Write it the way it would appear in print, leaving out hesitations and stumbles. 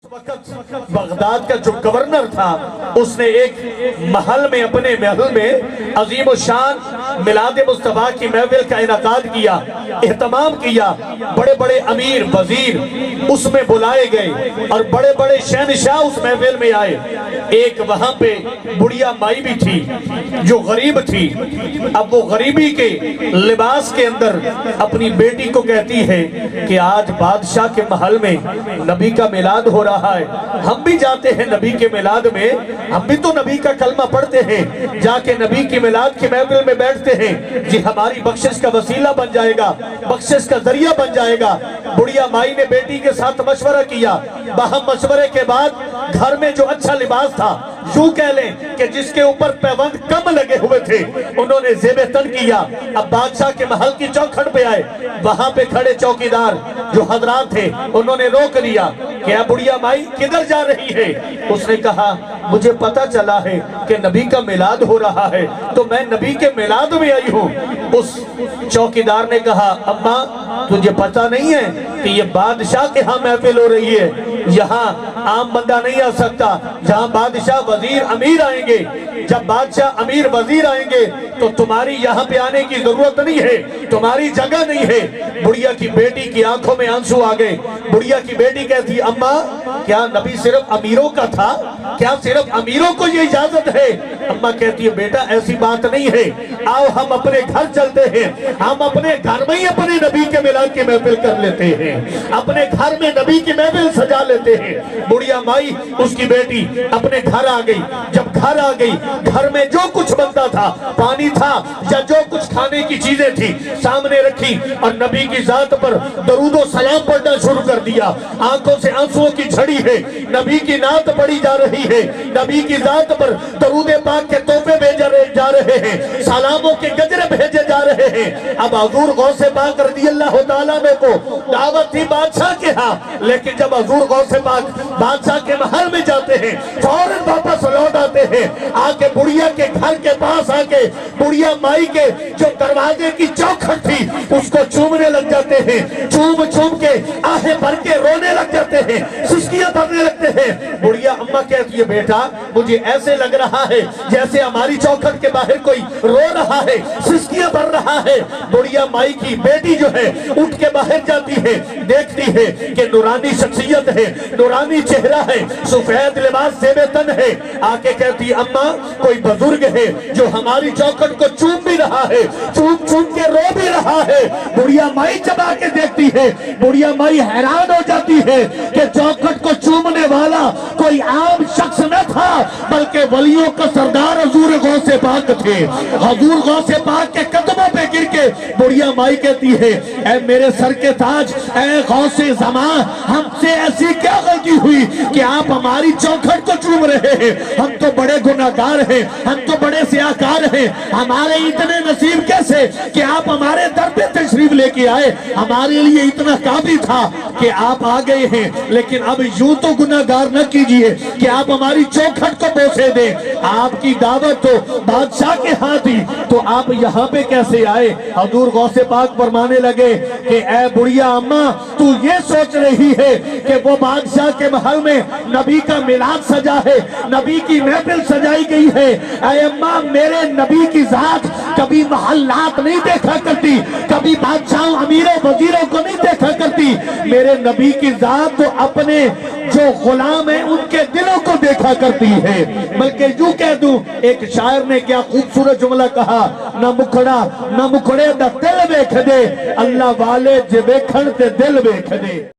वक्त बगदाद का जो गवर्नर था उसने एक महल में अपने महल में अजीम शान मिलाद मुस्तफा की महफिल का इनकाद किया, एहतमाम किया। बड़े बड़े अमीर वजीर उसमें बुलाए गए और बड़े बड़े शहनशाह उस महफिल में आए। एक वहां पे बुढ़िया माई भी थी जो गरीब थी। अब वो गरीबी के लिबास के अंदर अपनी बेटी को कहती है कि आज बादशाह के महल में नबी का मिलाद हो रहा है, हम भी जाते हैं नबी के मिलाद में, हम भी तो नबी का कलमा पढ़ते हैं, जाके नबी की मिलाद की महफिल में बैठते हैं, जी हमारी बख्शिश का वसीला बन जाएगा, बख्शिश का जरिया बन जाएगा। बुढ़िया माई ने बेटी के साथ मशवरा किया। बाहम मशवरे के बाद घर में जो अच्छा लिबास था, यूं कह लें कि जिसके ऊपर पैबंद कम लगे हुए थे, उन्होंने जेबे तन किया। अब बादशाह के महल की चौखट पे आए, वहां पे खड़े चौकीदार जो हजरात थे उन्होंने रोक लिया। क्या बुढ़िया माई किधर जा रही है? उसने कहा मुझे पता चला है कि नबी का मिलाद हो रहा है, तो मैं नबी के मिलाद में आई हूँ। उस चौकीदार ने कहा अम्मा तुझे पता नहीं है कि ये बादशाह के यहाँ महफिल हो रही है, यहाँ आम बंदा नहीं आ सकता, जहाँ बादशाह वजीर अमीर आएंगे, जब बादशाह अमीर वजीर आएंगे तो तुम्हारी यहाँ पे आने की जरूरत नहीं है, तुम्हारी जगह नहीं है। बुढ़िया की बेटी की आंखों में आंसू आ गए। बुढ़िया की बेटी कहती अम्मा क्या नबी सिर्फ अमीरों का था? क्या सिर्फ अमीरों को ये इजाजत है? अम्मा कहती है बेटा ऐसी बात नहीं है, आओ हम अपने घर चलते हैं, हम अपने घर में ही अपने नबी के मिलाद की महफिल कर लेते हैं, अपने घर में नबी की महफिल सजा लेते हैं। बुढ़िया माई उसकी बेटी अपने घर आ गई। जब घर आ गई, घर में जो कुछ बनता था, पानी था या जो कुछ खाने की चीजें थी, सामने रखी और नबी की जात पर दरूदो सलाम पढ़ना शुरू कर दिया। आंखों से आंसुओं की झड़ी है, नबी की नात पढ़ी जा रही है, नबी की जात पर दरूदे पाक के तोहफे भेजे जा रहे हैं, सलामों के गजरे भेजे जा रहे हैं। अब हुजूर गौसे पाक रज़ियल्लाहु ताला अन्हु को दावत थी बादशाह के यहाँ, लेकिन जब हुजूर गौसे पाक बादशाह के महल में जाते हैं फौरन वापस लौट आते हैं। आके बुढ़िया के घर के पास आके बुढ़िया माई के जो दरवाजे की चौखट थी उसको चूमने लग जाते हैं, चूम चूम के आहें भर के रोने लग जाते हैं, सिसकियां भरने लगते हैं। बुढ़िया अम्मा कहती है बेटा मुझे ऐसे लग रहा है जैसे हमारी चौखट के बाहर कोई रो रहा है, सिसकियां भर रहा है। बुढ़िया माई की बेटी जो है उठ के बाहर जाती है, देखती है कि नूरानी शख्सियत है, नूरानी चेहरा है, सफेद लिबास सेबे तन है। आके कहती अम्मा कोई बुजुर्ग है जो हमारी चौखट को चूम भी रहा है, चूम चूम के रो भी रहा है। बुढ़िया माई जब आके देखती है, बुढ़िया माई हैरान हो जाती है कि चौखट को चूमने वाला कोई आम शख्स न था, बल्कि वलियों का सरदार हुजूर गौसे पाक थे। हुजूर गौसे पाक के कदमों पे गिर के बुढ़िया माई कहती है ऐ मेरे सर के ताज, ऐ गौसे ज़मां, हमसे ऐसी क्या गलती हुई कि आप हमारी चौखट को चूम रहे हैं? हम तो बड़े गुनाहगार हैं, हम तो बड़े सियाकार हैं, हमारे इतने नसीब कैसे कि आप हमारे दर पे तशरीफ लेके आए, हमारे लिए इतना काफी था कि आप आ गए हैं। लेकिन अब यूं तो गुनाहगार न कीजिए कि आप हमारी चौखट को बोसे दें। आपकी दावत तो बादशाह के हाथ थी, तो आप यहाँ पे कैसे आए? हुजूर गौसे पाक फरमाने लगे कि ऐ बुढ़िया अम्मा तू ये सोच रही है कि वो बादशाह के महल में नबी का मिलाद सजा है, नबी की महफिल सजाई गई है। ऐ अम्मा मेरे नबी की जात कभी महल्लात नहीं देखा करती, कभी बादशाह अमीरों वजीरों को नहीं देखा करती। मेरे नबी की जात तो अपने जो गुलाम है उनके दिलों को देखा करती है। बल्कि यूं कह दूं, एक शायर ने क्या खूबसूरत जुमला कहा, न मुखड़ा न मुखड़े दा दिल वेख दे, अल्लाह वाले जे वेखण ते दिल वेख दे।